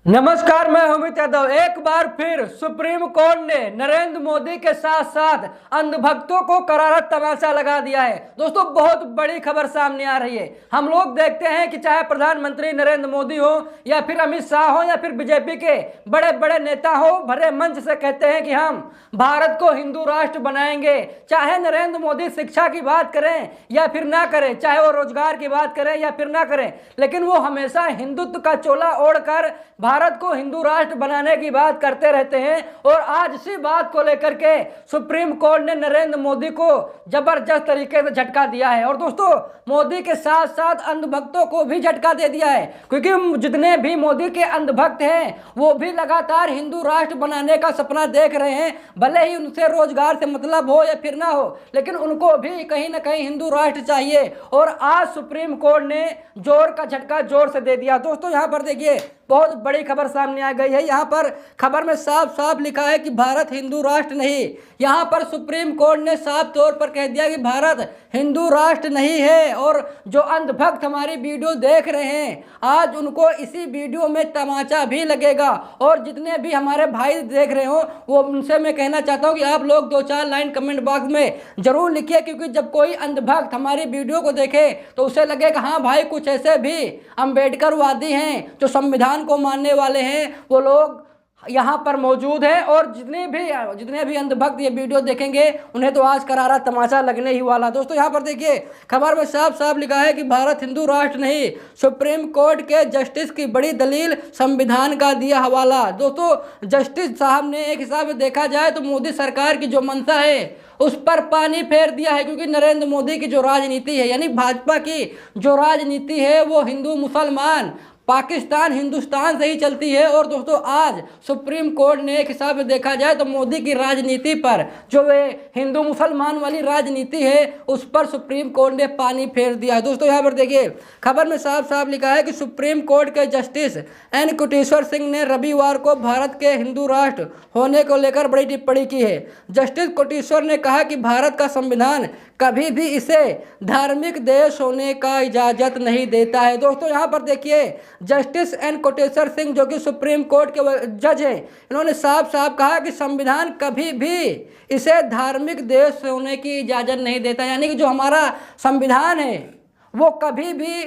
नमस्कार, मैं अमित यादव। एक बार फिर सुप्रीम कोर्ट ने नरेंद्र मोदी के साथ साथ अंधभक्तों को करारा तमाचा लगा दिया है। दोस्तों, बहुत बड़ी खबर सामने आ रही है। हम लोग देखते हैं कि चाहे प्रधानमंत्री नरेंद्र मोदी हो या फिर अमित शाह हो या फिर बीजेपी के बड़े बड़े नेता हो, भरे मंच से कहते हैं कि हम भारत को हिंदू राष्ट्र बनाएंगे। चाहे नरेंद्र मोदी शिक्षा की बात करें या फिर ना करें, चाहे वो रोजगार की बात करें या फिर ना करें, लेकिन वो हमेशा हिंदुत्व का चोला ओढ़कर भारत को हिंदू राष्ट्र बनाने की बात करते रहते हैं। और आज इसी बात को लेकर के सुप्रीम कोर्ट ने नरेंद्र मोदी को जबरदस्त तरीके से झटका दिया है। और दोस्तों, मोदी के साथ साथ अंधभक्तों को भी झटका दे दिया है, क्योंकि जितने भी मोदी के अंधभक्त हैं वो भी लगातार हिंदू राष्ट्र बनाने का सपना देख रहे हैं। भले ही उनसे रोजगार से मतलब हो या फिर ना हो, लेकिन उनको भी कहीं ना कहीं हिंदू राष्ट्र चाहिए। और आज सुप्रीम कोर्ट ने जोर का झटका जोर से दे दिया। दोस्तों, यहाँ पर देखिए, बहुत बड़ी खबर सामने आ गई है। यहाँ पर खबर में साफ साफ लिखा है कि भारत हिंदू राष्ट्र नहीं। यहाँ पर सुप्रीम कोर्ट ने साफ तौर पर कह दिया कि भारत हिंदू राष्ट्र नहीं है। और जो अंधभक्त हमारी वीडियो देख रहे हैं, आज उनको इसी वीडियो में तमाचा भी लगेगा। और जितने भी हमारे भाई देख रहे हो, वो उनसे मैं कहना चाहता हूँ कि आप लोग 2-4 लाइन कमेंट बॉक्स में जरूर लिखिए, क्योंकि जब कोई अंधभक्त हमारी वीडियो को देखे तो उसे लगेगा हाँ भाई, कुछ ऐसे भी अम्बेडकरवादी हैं जो संविधान को मानने वाले हैं, वो लोग यहाँ पर मौजूद हैं। और जितने भी अंधभक्त ये वीडियो देखेंगे, उन्हें तो आज करारा तमाचा लगने ही वाला। दोस्तों, यहाँ पर देखिए, खबर में साफ साफ लिखा है कि भारत हिंदू राष्ट्र नहीं। सुप्रीम कोर्ट के जस्टिस की बड़ी दलील, संविधान का दिया हवाला। दोस्तों, जस्टिस साहब ने एक हिसाब से देखा जाए तो मोदी सरकार की जो मंशा है उस पर पानी फेर दिया है, क्योंकि नरेंद्र मोदी की जो राजनीति है, यानी भाजपा की जो राजनीति है, वो हिंदू मुसलमान पाकिस्तान हिंदुस्तान से ही चलती है। और दोस्तों, आज सुप्रीम कोर्ट ने एक हिसाब से देखा जाए तो मोदी की राजनीति पर, जो वे हिंदू मुसलमान वाली राजनीति है, उस पर सुप्रीम कोर्ट ने पानी फेर दिया है। दोस्तों, यहाँ पर देखिए, खबर में साफ साफ लिखा है कि सुप्रीम कोर्ट के जस्टिस एन कोटेश्वर सिंह ने रविवार को भारत के हिंदू राष्ट्र होने को लेकर बड़ी टिप्पणी की है। जस्टिस कोटेश्वर ने कहा कि भारत का संविधान कभी भी इसे धार्मिक देश होने का इजाजत नहीं देता है। दोस्तों, यहाँ पर देखिए, जस्टिस एन कोटेश्वर सिंह, जो कि सुप्रीम कोर्ट के जज हैं, इन्होंने साफ साफ कहा कि संविधान कभी भी इसे धार्मिक देश होने की इजाजत नहीं देता। यानी कि जो हमारा संविधान है वो कभी भी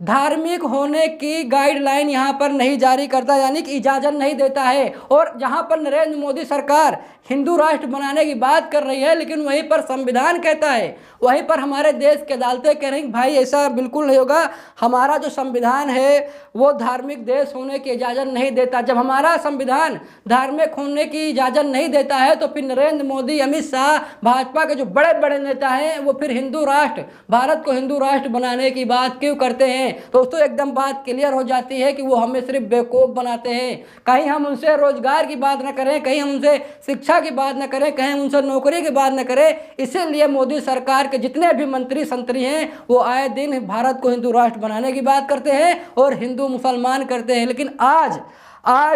धार्मिक होने की गाइडलाइन यहाँ पर नहीं जारी करता, यानी कि इजाज़त नहीं देता है। और जहाँ पर नरेंद्र मोदी सरकार हिंदू राष्ट्र बनाने की बात कर रही है, लेकिन वहीं पर संविधान कहता है, वहीं पर हमारे देश की अदालतें कह रही भाई ऐसा बिल्कुल नहीं होगा, हमारा जो संविधान है वो धार्मिक देश होने की इजाज़त नहीं देता। जब हमारा संविधान धार्मिक होने की इजाज़त नहीं देता है, तो फिर नरेंद्र मोदी, अमित शाह, भाजपा के जो बड़े बड़े नेता हैं, वो फिर हिंदू राष्ट्र, भारत को हिंदू राष्ट्र बनाने की बात क्यों करते हैं। दोस्तों, एकदम बात क्लियर हो जाती है कि वो हमें सिर्फ बेवकूफ़ बनाते हैं। कहीं हम उनसे रोजगार की बात न करें, कहीं हम उनसे शिक्षा की बात न करें, कहीं उनसे नौकरी की बात न करें। इसीलिए मोदी सरकार के जितने भी मंत्री संतरी हैं, वो आए दिन भारत को हिंदू राष्ट्र बनाने की बात करते हैं और हिंदू मुसलमान करते हैं। लेकिन आज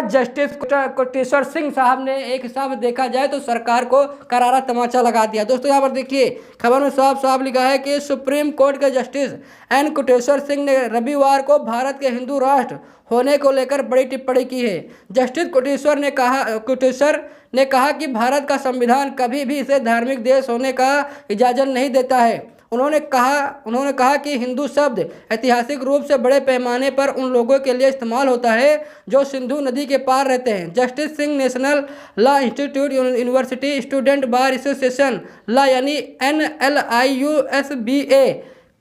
जस्टिस कोटेश्वर सिंह साहब ने एक हिसाब से देखा जाए तो सरकार को करारा तमाचा लगा दिया। दोस्तों, यहाँ पर देखिए, खबर में साफ साफ लिखा है कि सुप्रीम कोर्ट के जस्टिस एन कोटेश्वर सिंह ने रविवार को भारत के हिंदू राष्ट्र होने को लेकर बड़ी टिप्पणी की है। जस्टिस कोटेश्वर ने कहा कि भारत का संविधान कभी भी इसे धार्मिक देश होने का इजाज़त नहीं देता है। उन्होंने कहा कि हिंदू शब्द ऐतिहासिक रूप से बड़े पैमाने पर उन लोगों के लिए इस्तेमाल होता है जो सिंधु नदी के पार रहते हैं। Justice Singh national law institute university student bar association law यानी NLIUSBA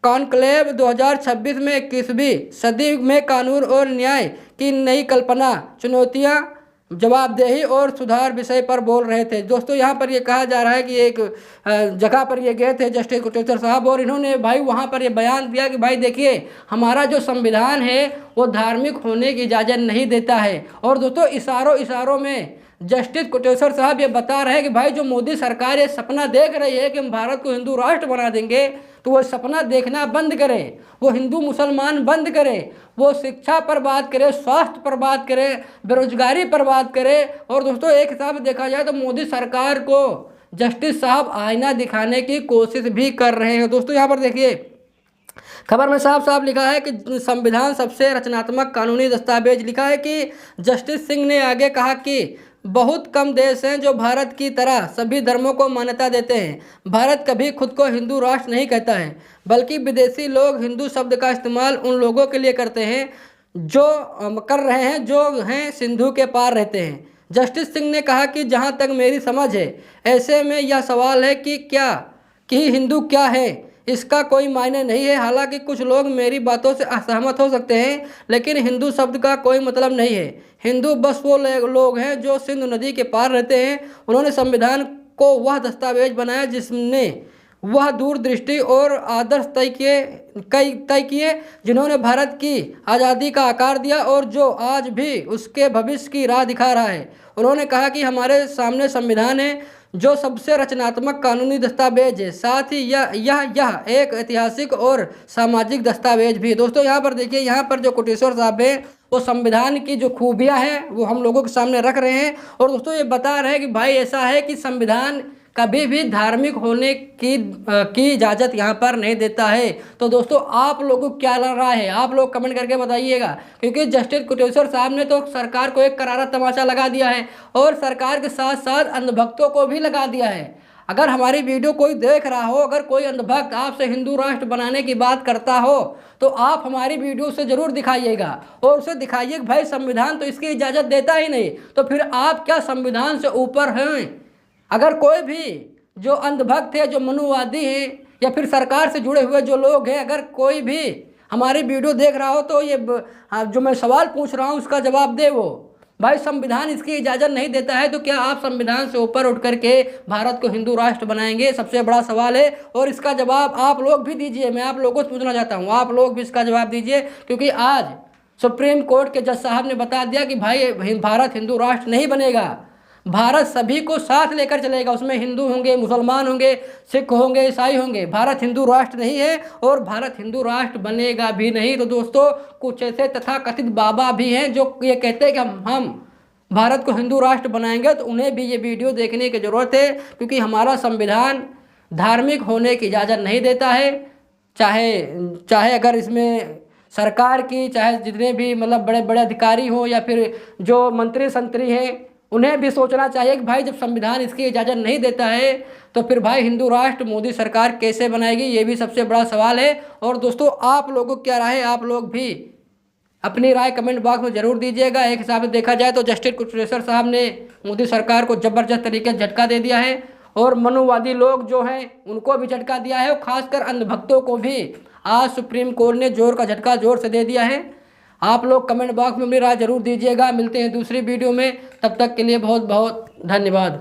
कॉन्क्लेव 2026 में 21वीं सदी में कानून और न्याय की नई कल्पना, चुनौतियाँ, जवाबदेही और सुधार विषय पर बोल रहे थे। दोस्तों, यहाँ पर ये कहा जा रहा है कि एक जगह पर ये गए थे जस्टिस कोटेश्वर साहब, और इन्होंने भाई वहाँ पर ये बयान दिया कि भाई देखिए, हमारा जो संविधान है वो धार्मिक होने की इजाज़त नहीं देता है। और दोस्तों, इशारों में जस्टिस कोटेश्वर साहब ये बता रहे हैं कि भाई जो मोदी सरकार ये सपना देख रही है कि हम भारत को हिंदू राष्ट्र बना देंगे, तो वो सपना देखना बंद करें, वो हिंदू मुसलमान बंद करें, वो शिक्षा पर बात करें, स्वास्थ्य पर बात करें, बेरोजगारी पर बात करें। और दोस्तों, एक हिसाब से देखा जाए तो मोदी सरकार को जस्टिस साहब आईना दिखाने की कोशिश भी कर रहे हैं। दोस्तों, यहाँ पर देखिए, खबर में साफ साफ लिखा है कि संविधान सबसे रचनात्मक कानूनी दस्तावेज। लिखा है कि जस्टिस सिंह ने आगे कहा कि बहुत कम देश हैं जो भारत की तरह सभी धर्मों को मान्यता देते हैं। भारत कभी खुद को हिंदू राष्ट्र नहीं कहता है, बल्कि विदेशी लोग हिंदू शब्द का इस्तेमाल उन लोगों के लिए करते हैं जो कर रहे हैं जो हैं सिंधु के पार रहते हैं। जस्टिस सिंह ने कहा कि जहां तक मेरी समझ है, ऐसे में यह सवाल है कि हिंदू क्या है, इसका कोई मायने नहीं है। हालांकि कुछ लोग मेरी बातों से असहमत हो सकते हैं, लेकिन हिंदू शब्द का कोई मतलब नहीं है। हिंदू बस वो लोग हैं जो सिंधु नदी के पार रहते हैं। उन्होंने संविधान को वह दस्तावेज बनाया जिसने वह दूरदृष्टि और आदर्श तय किए जिन्होंने भारत की आज़ादी का आकार दिया और जो आज भी उसके भविष्य की राह दिखा रहा है। उन्होंने कहा कि हमारे सामने संविधान है जो सबसे रचनात्मक कानूनी दस्तावेज है, साथ ही यह एक ऐतिहासिक और सामाजिक दस्तावेज भी है। दोस्तों यहाँ पर देखिए, यहाँ पर जो कोटेश्वर साहब हैं वो संविधान की जो खूबियाँ हैं वो हम लोगों के सामने रख रहे हैं। और दोस्तों ये बता रहे हैं कि भाई ऐसा है कि संविधान कभी भी धार्मिक होने की इजाज़त यहाँ पर नहीं देता है। तो दोस्तों आप लोगों को क्या लग रहा है, आप लोग कमेंट करके बताइएगा, क्योंकि जस्टिस कोटेश्वर साहब ने तो सरकार को एक करारा तमाचा लगा दिया है और सरकार के साथ साथ अंधभक्तों को भी लगा दिया है। अगर हमारी वीडियो कोई देख रहा हो, अगर कोई अंधभक्त आपसे हिंदू राष्ट्र बनाने की बात करता हो तो आप हमारी वीडियो से ज़रूर दिखाइएगा और उसे दिखाइए कि भाई संविधान तो इसकी इजाज़त देता ही नहीं, तो फिर आप क्या संविधान से ऊपर हैं? अगर कोई भी जो अंधभक्त है, जो मनुवादी है, या फिर सरकार से जुड़े हुए जो लोग हैं, अगर कोई भी हमारी वीडियो देख रहा हो तो ये जो मैं सवाल पूछ रहा हूँ उसका जवाब दे। वो भाई संविधान इसकी इजाज़त नहीं देता है तो क्या आप संविधान से ऊपर उठ करके भारत को हिंदू राष्ट्र बनाएंगे? सबसे बड़ा सवाल है और इसका जवाब आप लोग भी दीजिए। मैं आप लोगों से पूछना चाहता हूँ, आप लोग भी इसका जवाब दीजिए, क्योंकि आज सुप्रीम कोर्ट के जज साहब ने बता दिया कि भाई भारत हिंदू राष्ट्र नहीं बनेगा। भारत सभी को साथ लेकर चलेगा, उसमें हिंदू होंगे, मुसलमान होंगे, सिख होंगे, ईसाई होंगे। भारत हिंदू राष्ट्र नहीं है और भारत हिंदू राष्ट्र बनेगा भी नहीं। तो दोस्तों कुछ ऐसे तथाकथित बाबा भी हैं जो ये कहते हैं कि हम भारत को हिंदू राष्ट्र बनाएंगे, तो उन्हें भी ये वीडियो देखने की ज़रूरत है, क्योंकि हमारा संविधान धार्मिक होने की इजाज़त नहीं देता है। चाहे अगर इसमें सरकार की, चाहे जितने भी मतलब बड़े बड़े अधिकारी हों या फिर जो मंत्री संतरी हैं, उन्हें भी सोचना चाहिए कि भाई जब संविधान इसकी इजाज़त नहीं देता है तो फिर भाई हिंदू राष्ट्र मोदी सरकार कैसे बनाएगी, ये भी सबसे बड़ा सवाल है। और दोस्तों आप लोगों को क्या राय है, आप लोग भी अपनी राय कमेंट बॉक्स में ज़रूर दीजिएगा। एक हिसाब से देखा जाए तो जस्टिस कोटेश्वर साहब ने मोदी सरकार को ज़बरदस्त तरीके से झटका दे दिया है और मनुवादी लोग जो हैं उनको भी झटका दिया है, और ख़ासकर अंधभक्तों को भी आज सुप्रीम कोर्ट ने जोर का झटका जोर से दे दिया है। आप लोग कमेंट बॉक्स में अपनी राय जरूर दीजिएगा। मिलते हैं दूसरी वीडियो में, तब तक के लिए बहुत बहुत धन्यवाद।